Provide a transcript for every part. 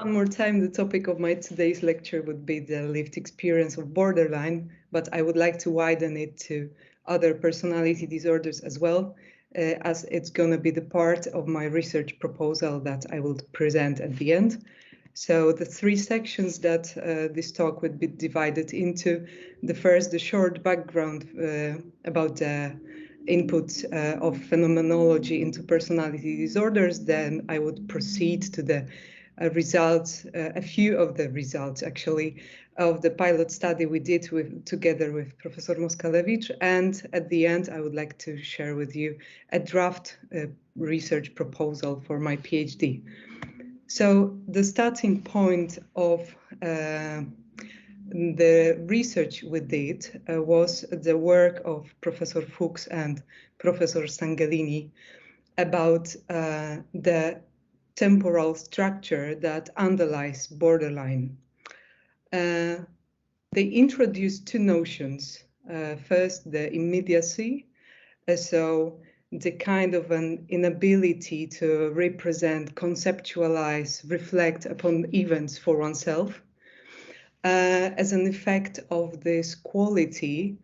One more time, the topic of my today's lecture would be the lived experience of borderline, but I would like to widen it to other personality disorders as well, as it's going to be the part of my research proposal that I will present at the end. So the three sections that this talk would be divided into: the first, the short background about the input of phenomenology into personality disorders. Then I would proceed to the results, a few of the results actually, of the pilot study we did together with Professor Moskalewicz. And at the end, I would like to share with you a draft research proposal for my PhD. So the starting point of the research we did was the work of Professor Fuchs and Professor Stangelini about the temporal structure that underlies borderline. They introduced two notions. First, the immediacy, so the kind of an inability to represent, conceptualize, reflect upon events for oneself. As an effect of this quality,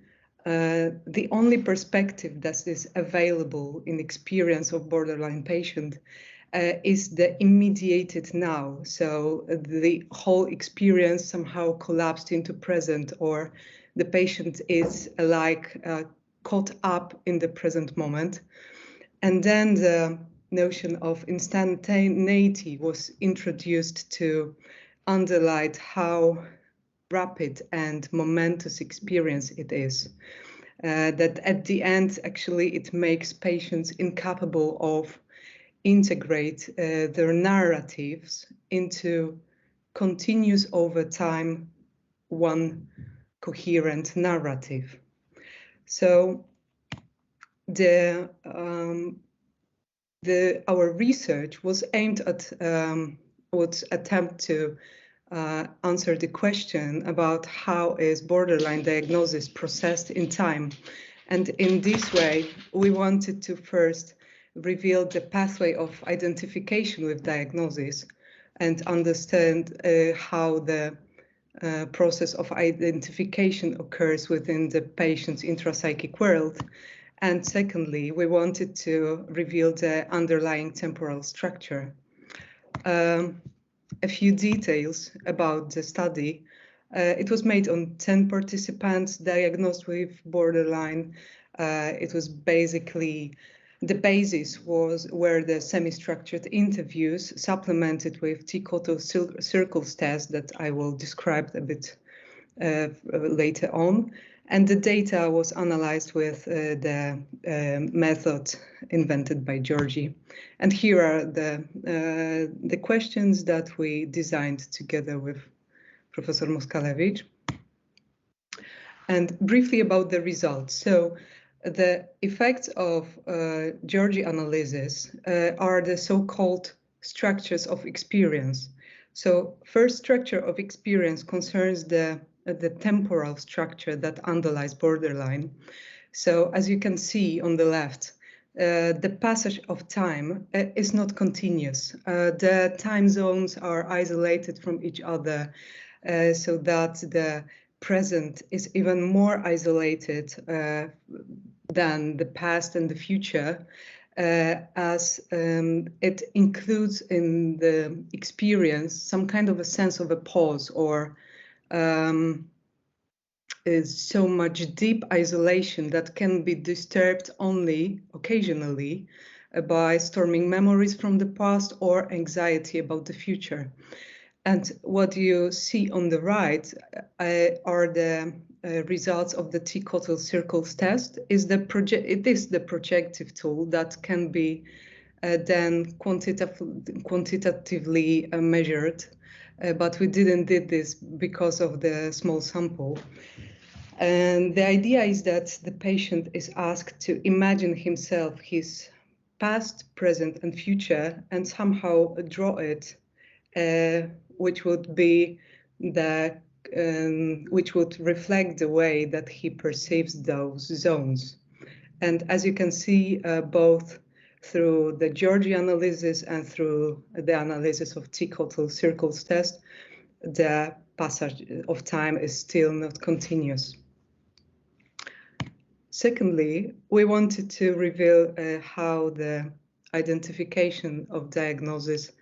the only perspective that is available in experience of borderline patient is the immediated now. So the whole experience somehow collapsed into present, or the patient is caught up in the present moment. And then the notion of instantaneity was introduced to underline how rapid and momentous experience it is. That at the end, actually, it makes patients incapable of integrate their narratives into continuous over time one coherent narrative. So our research was aimed at would attempt to answer the question about how is borderline diagnosis processed in time. And in this way, we wanted to first reveal the pathway of identification with diagnosis and understand how the process of identification occurs within the patient's intrapsychic world. And secondly, we wanted to reveal the underlying temporal structure. A few details about the study. It was made on 10 participants diagnosed with borderline. It was basically, the basis were the semi-structured interviews supplemented with T-Cottle circles test that I will describe a bit later on. And the data was analyzed with the method invented by Georgi. And here are the questions that we designed together with Professor Moskalewicz. And briefly about the results. So the effects of Georgi analysis are the so-called structures of experience. So first structure of experience concerns the temporal structure that underlies borderline. So as you can see on the left, the passage of time is not continuous. The time zones are isolated from each other, so that the present is even more isolated than the past and the future, as it includes in the experience some kind of a sense of a pause, or is so much deep isolation that can be disturbed only occasionally by storming memories from the past or anxiety about the future. And what you see on the right are the results of the T-Cottle circles test. It is the projective tool that can be then quantitatively measured, but we didn't did this because of the small sample. And the idea is that the patient is asked to imagine himself, his past, present, and future, and somehow draw it, which would be which would reflect the way that he perceives those zones. And as you can see, both through the Georgi analysis and through the analysis of T-total circles test, the passage of time is still not continuous. Secondly, we wanted to reveal how the identification of diagnosis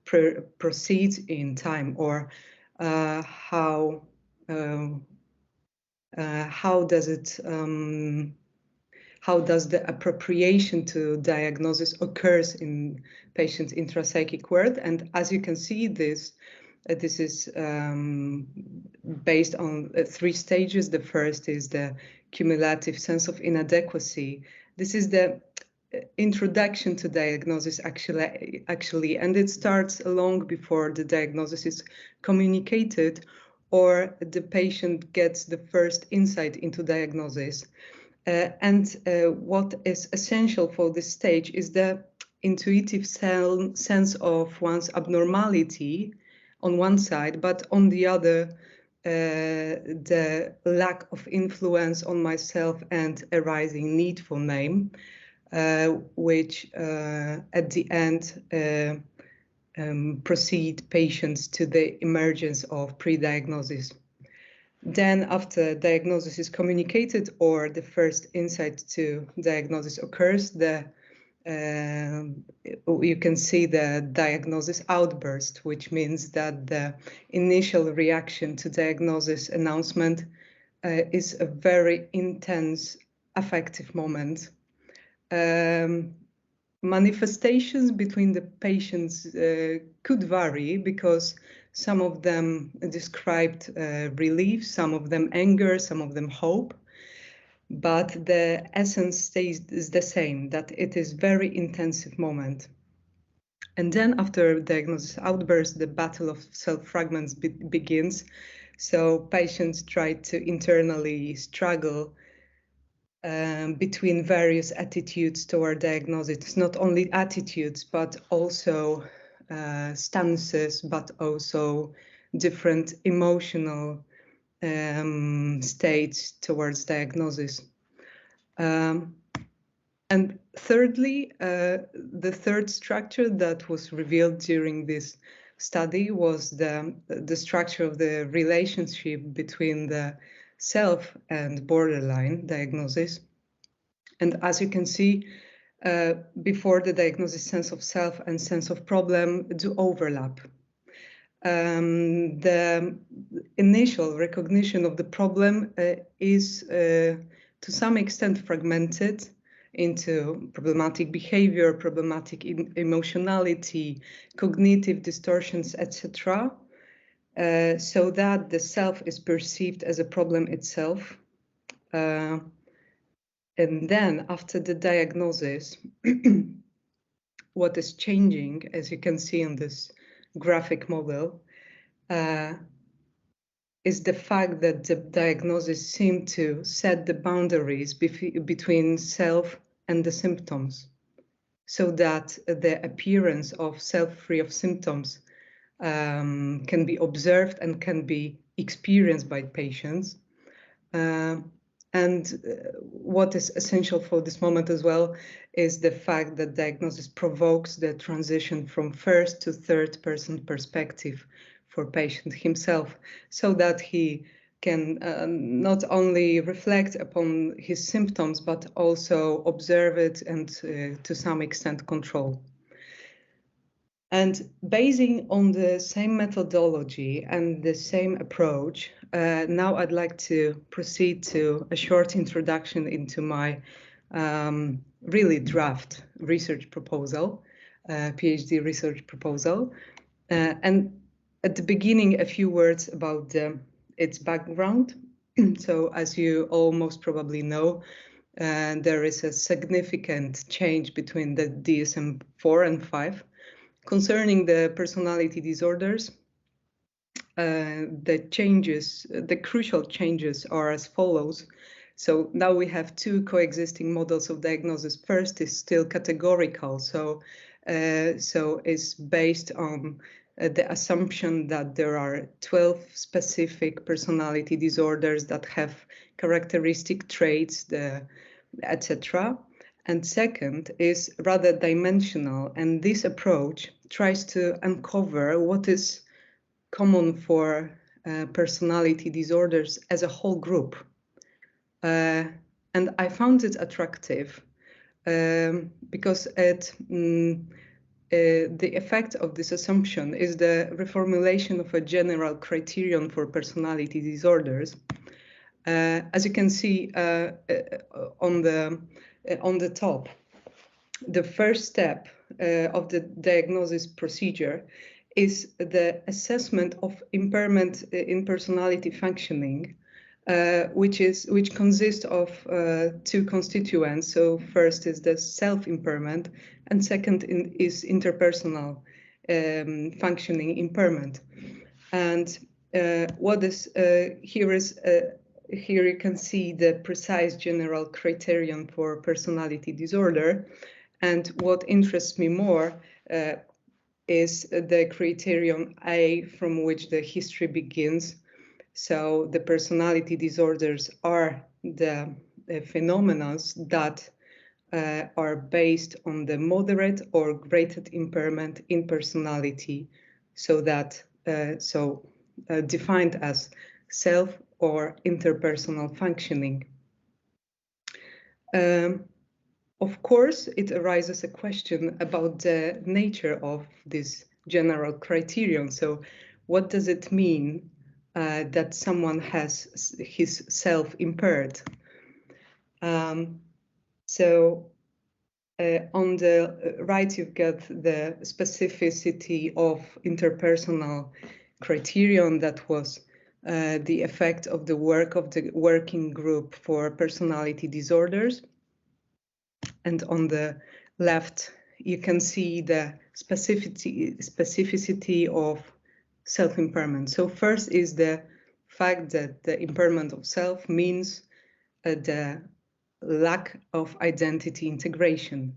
proceeds in time, or how does the appropriation to diagnosis occurs in patient's intrapsychic world. And as you can see, this is based on 3 stages. The first is the cumulative sense of inadequacy. This is the introduction to diagnosis actually, and it starts long before the diagnosis is communicated or the patient gets the first insight into diagnosis. What is essential for this stage is the intuitive sense of one's abnormality on one side, but on the other, the lack of influence on myself and arising need for name, which at the end proceed patients to the emergence of pre-diagnosis. Then after diagnosis is communicated or the first insight to diagnosis occurs, you can see the diagnosis outburst, which means that the initial reaction to diagnosis announcement is a very intense affective moment. Manifestations between the patients could vary, because some of them described relief, some of them anger, some of them hope. But the essence is the same, that it is very intensive moment. And then after diagnosis outburst, the battle of self-fragments begins. So patients try to internally struggle between various attitudes toward diagnosis, not only attitudes, but also stances, but also different emotional states towards diagnosis. And thirdly, the third structure that was revealed during this study was the structure of the relationship between the self and borderline diagnosis. And as you can see, before the diagnosis, sense of self and sense of problem do overlap. The initial recognition of the problem is to some extent fragmented into problematic behavior, problematic emotionality, cognitive distortions, etc., so that the self is perceived as a problem itself. And then after the diagnosis, what is changing, as you can see on this graphic model, is the fact that the diagnosis seemed to set the boundaries between self and the symptoms, so that the appearance of self free of symptoms can be observed and can be experienced by patients. And what is essential for this moment as well is the fact that diagnosis provokes the transition from first to third person perspective for patient himself, so that he can not only reflect upon his symptoms, but also observe it and to some extent control. And basing on the same methodology and the same approach, now I'd like to proceed to a short introduction into my really draft research proposal, PhD research proposal. And at the beginning, a few words about its background. So as you all most probably know, there is a significant change between the DSM-4 and 5. Concerning the personality disorders, the crucial changes are as follows. So now we have 2 coexisting models of diagnosis. First is still categorical, so it's based on the assumption that there are 12 specific personality disorders that have characteristic traits, etc. And second is rather dimensional, and this approach tries to uncover what is common for personality disorders as a whole group. And I found it attractive because the effect of this assumption is the reformulation of a general criterion for personality disorders. As you can see on the top, the first step of the diagnosis procedure is the assessment of impairment in personality functioning, which consists of two constituents. So first is the self-impairment, and second is interpersonal functioning impairment. And what is here is here you can see the precise general criterion for personality disorder. And what interests me more is the criterion A, from which the history begins. So the personality disorders are the phenomena that are based on the moderate or graded impairment in personality, so that defined as self or interpersonal functioning. Of course, it arises a question about the nature of this general criterion. So what does it mean that someone has his self impaired? On the right, you've got the specificity of interpersonal criterion that was the effect of the work of the working group for personality disorders. And on the left, you can see the specificity of self-impairment. So first is the fact that the impairment of self means the lack of identity integration.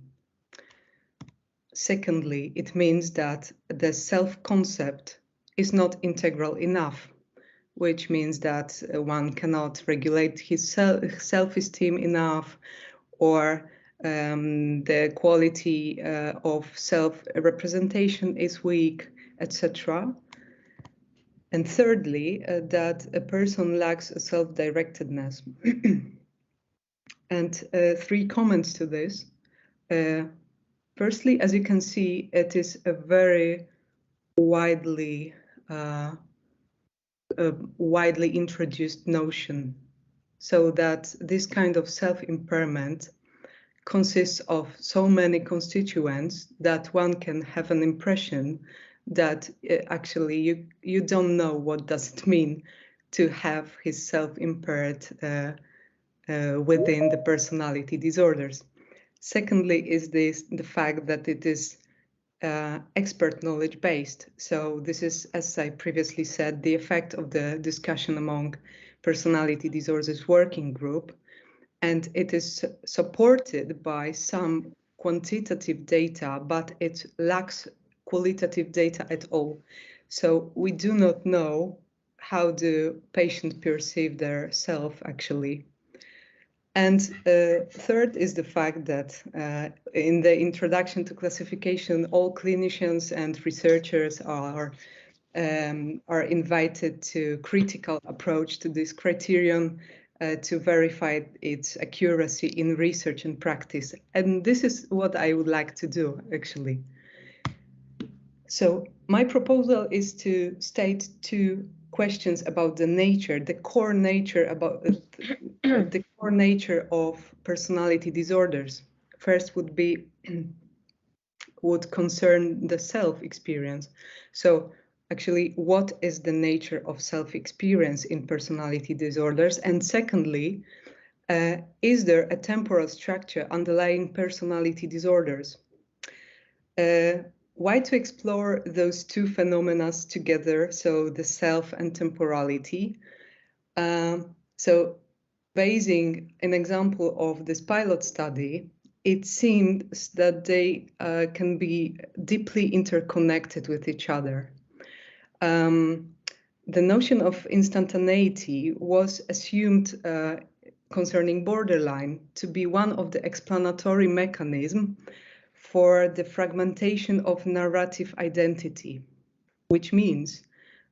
Secondly, it means that the self-concept is not integral enough, which means that one cannot regulate his self-esteem enough, or the quality of self-representation is weak, etc. And thirdly, that a person lacks a self-directedness. And three comments to this. Firstly, as you can see, it is a very widely introduced notion, so that this kind of self-impairment consists of so many constituents that one can have an impression that actually you don't know what does it mean to have his self impaired within the personality disorders. Secondly is the fact that it is expert knowledge based. So this is, as I previously said, the effect of the discussion among personality disorders working group, and it is supported by some quantitative data, but it lacks qualitative data at all. So we do not know how the patient perceive their self actually. And third is the fact that in the introduction to classification, all clinicians and researchers are invited to critical approach to this criterion to verify its accuracy in research and practice. And this is what I would like to do, actually. So my proposal is to state two questions about the nature, the core nature about the core nature of personality disorders. First would concern the self-experience. So actually, what is the nature of self-experience in personality disorders? And secondly, is there a temporal structure underlying personality disorders? Why to explore those two phenomena together, so the self and temporality? So basing an example of this pilot study, it seems that they can be deeply interconnected with each other. The notion of instantaneity was assumed concerning borderline to be one of the explanatory mechanisms for the fragmentation of narrative identity, which means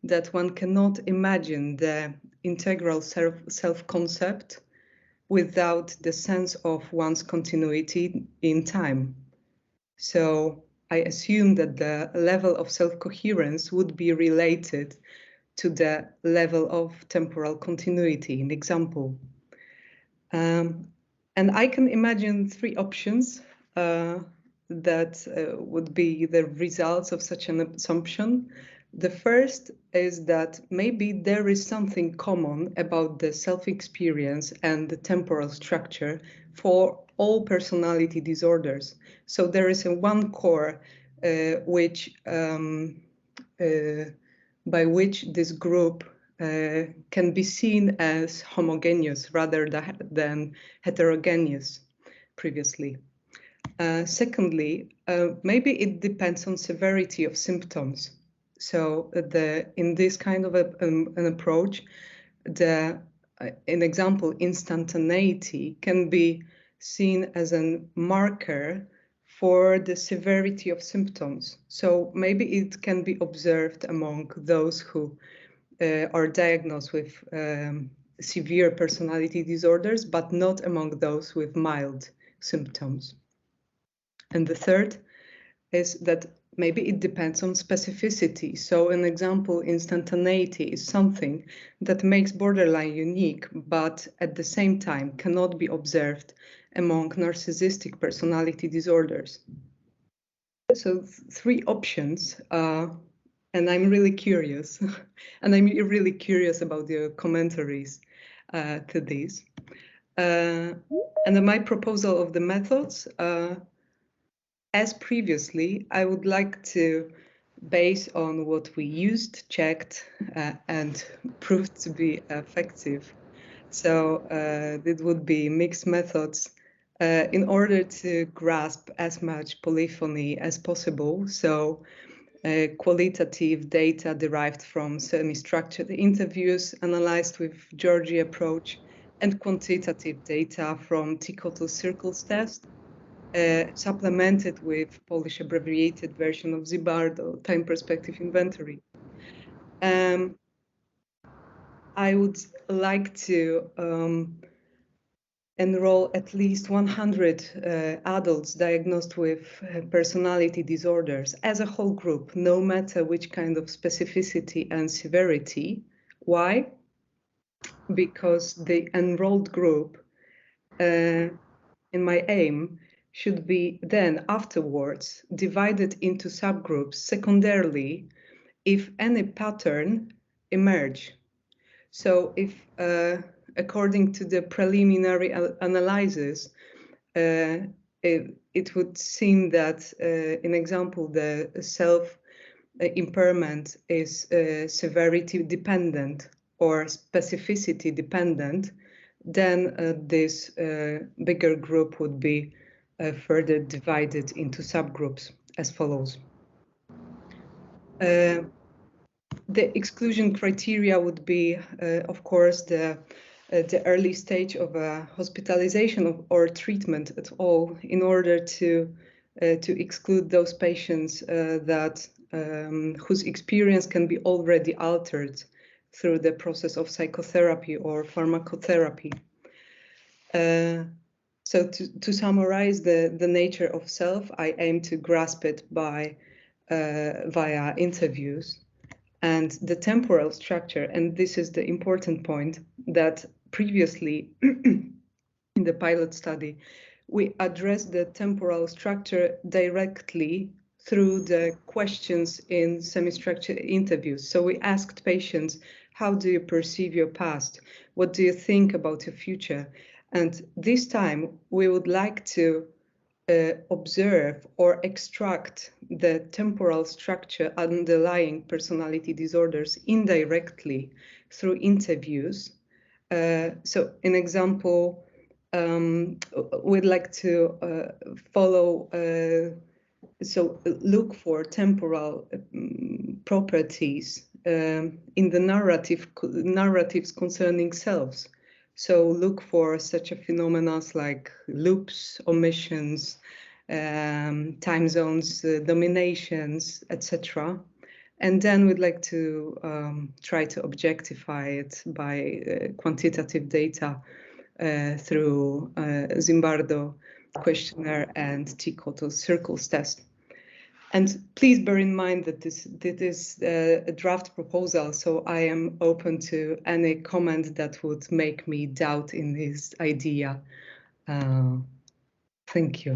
that one cannot imagine the integral self-concept without the sense of one's continuity in time. So I assume that the level of self-coherence would be related to the level of temporal continuity, an example. And I can imagine three options that would be the results of such an assumption. The first is that maybe there is something common about the self-experience and the temporal structure for all personality disorders. So there is a one core by which this group can be seen as homogeneous rather than heterogeneous previously. Secondly, maybe it depends on severity of symptoms. So in this kind of an approach, an example, instantaneity can be seen as a marker for the severity of symptoms. So maybe it can be observed among those who are diagnosed with severe personality disorders, but not among those with mild symptoms. And the third is that maybe it depends on specificity. So an example, instantaneity is something that makes borderline unique, but at the same time cannot be observed among narcissistic personality disorders. So three options, and I'm really curious, and I'm really curious about the commentaries to these. And my proposal of the methods, as previously, I would like to base on what we used, checked, and proved to be effective. So it would be mixed methods in order to grasp as much polyphony as possible. So qualitative data derived from semi-structured interviews analyzed with Georgi approach, and quantitative data from Tikotl circles test, supplemented with Polish abbreviated version of Zibardo time perspective inventory. I would like to enroll at least 100 adults diagnosed with personality disorders as a whole group, no matter which kind of specificity and severity. Why? Because the enrolled group, in my aim, should be then afterwards divided into subgroups secondarily if any pattern emerge. So if, according to the preliminary analysis, it would seem that, in example, the self-impairment is severity dependent or specificity dependent, then this bigger group would be further divided into subgroups as follows. The exclusion criteria would be, of course, the early stage of a hospitalization or treatment at all, in order to exclude those patients whose experience can be already altered through the process of psychotherapy or pharmacotherapy. So to summarize the nature of self, I aim to grasp it via interviews. And the temporal structure, and this is the important point, that previously in the pilot study, we addressed the temporal structure directly through the questions in semi-structured interviews. So we asked patients, how do you perceive your past? What do you think about your future? And this time we would like to observe or extract the temporal structure underlying personality disorders indirectly through interviews. So an example, we'd like to look for temporal properties in the narratives concerning selves. So look for such a phenomena like loops, omissions, time zones, dominations, etc. And then we'd like to try to objectify it by quantitative data through Zimbardo questionnaire and Tikoto's circles test. And please bear in mind that this is a draft proposal, so I am open to any comment that would make me doubt in this idea. Thank you.